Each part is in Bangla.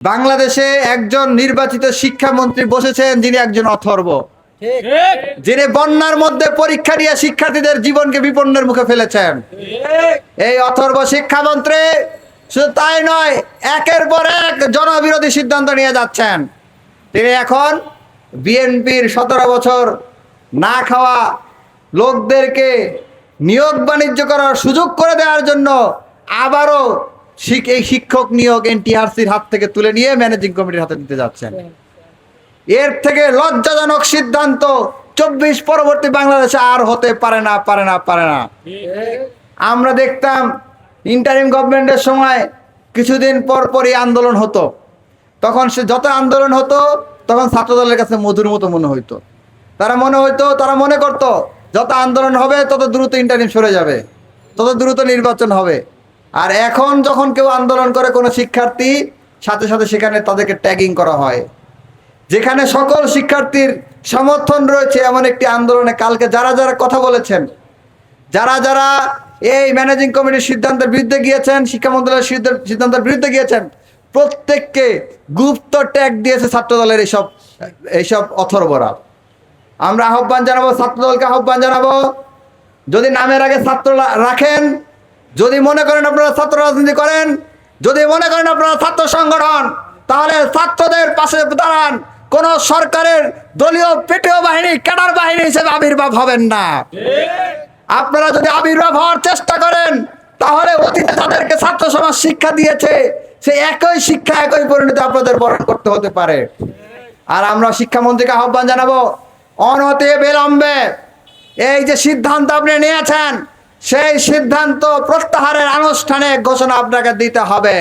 বাংলাদেশে একজন নির্বাচিত শিক্ষামন্ত্রী বসেছেন যিনি একজন অথর্ব, যিনি বন্যার মধ্যে পরীক্ষা দিয়ে শিক্ষার্থীদের জীবনকে বিপন্নের মুখে ফেলেছেন। এই অথর্ব শিক্ষামন্ত্রী শুধু তাই নয়, একের পর এক জনবিরোধী সিদ্ধান্ত নিয়ে যাচ্ছেন। তিনি এখন বিএনপির 17 বছর না খাওয়া লোকদেরকে নিয়োগ বাণিজ্য করার সুযোগ করে দেওয়ার জন্য আবারও এই শিক্ষক নিয়োগ এনটিআরসির হাত থেকে তুলে নিয়ে ম্যানেজিং কমিটির হাতে দিতে যাচ্ছেন। এর থেকে লজ্জাজনক সিদ্ধান্ত 24 পরবর্তী বাংলাদেশে আর হতে পারে না। আমরা দেখতাম ইন্টারিম গভর্নমেন্টের সময় কিছুদিন পর পরই আন্দোলন হতো, তখন সে যত আন্দোলন হতো তখন ছাত্রদলের কাছে মধুর মতো মনে হইতো। তারা মনে করত যত আন্দোলন হবে তত দ্রুত ইন্টারিম সরে যাবে, তত দ্রুত নির্বাচন হবে। আর এখন যখন কেউ আন্দোলন করে কোনো শিক্ষার্থী, সাথে সাথে সেখানে তাদেরকে ট্যাগিং করা হয়। যেখানে সকল শিক্ষার্থীর সমর্থন রয়েছে এমন একটি আন্দোলনে কালকে যারা যারা কথা বলেছেন, যারা যারা এই ম্যানেজিং কমিটির সিদ্ধান্তের বিরুদ্ধে গিয়েছেন, শিক্ষা মন্ত্রণালয়ের সিদ্ধান্তের বিরুদ্ধে গিয়েছেন, প্রত্যেককে গুপ্ত ট্যাগ দিয়েছে ছাত্রদলের এইসব অথর্বরা। আমরা আহ্বান জানাবো, ছাত্রদলকে আহ্বান জানাবো, যদি নামের আগে ছাত্র রাখেন, যদি মনে করেন আপনারা ছাত্র রাজনীতি করেন, যদি মনে করেন আপনারা ছাত্র সংগঠন, তাহলে ছাত্রদের পাশে দাঁড়ান। কোন সরকারের দলীয় পেটেও বাহিনী, ক্যাডার বাহিনী হিসেবে আবির্ভাব হবেন না। আপনারা যদি আবির্ভাব হওয়ার চেষ্টা করেন, তাহলে অতীতে তাদেরকে ছাত্র সমাজ শিক্ষা দিয়েছে, সেই একই শিক্ষা একই পরিণতি আপনাদের বরণ করতে হতে পারে। আর আমরা শিক্ষামন্ত্রীকে আহ্বান জানাবো, অনতি বিলম্বে এই যে সিদ্ধান্ত আপনি নিয়েছেন, সেই সিদ্ধান্ত প্রত্যাহারের আনুষ্ঠানিক ঘোষণা আপনাকে দিতে হবে।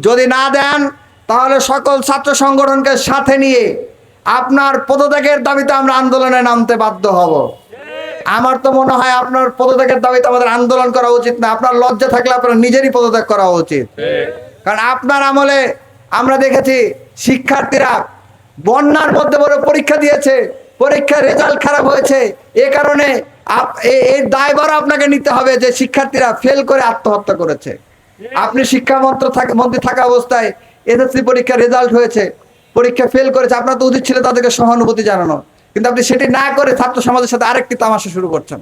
যদি না দেন, তাহলে সকল ছাত্র সংগঠনকে সাথে নিয়ে আপনার পদত্যাগের দাবিতে আমরা আন্দোলনে নামতে বাধ্য হব। আমার তো মনে হয় আপনার পদত্যাগের দাবিতে আমাদের আন্দোলন করা উচিত না। আপনার লজ্জা থাকলে আপনার নিজেরই পদত্যাগ করা উচিত। কারণ আপনার আমলে আমরা দেখেছি শিক্ষার্থীরা বন্যার মধ্যে বড় পরীক্ষা দিয়েছে, পরীক্ষার রেজাল্ট খারাপ হয়েছে। এ কারণে এই দায়ভার আপনাকে নিতে হবে যে শিক্ষার্থীরা ফেল করে আত্মহত্যা করেছে। আপনি মন্ত্রী থাকা অবস্থায় এসএসসি পরীক্ষার রেজাল্ট হয়েছে, পরীক্ষা ফেল করেছে, আপনার তো উচিত ছিল তাদেরকে সহানুভূতি জানানো, কিন্তু আপনি সেটি না করে ছাত্র সমাজের সাথে আরেকটি তামাশা শুরু করছেন।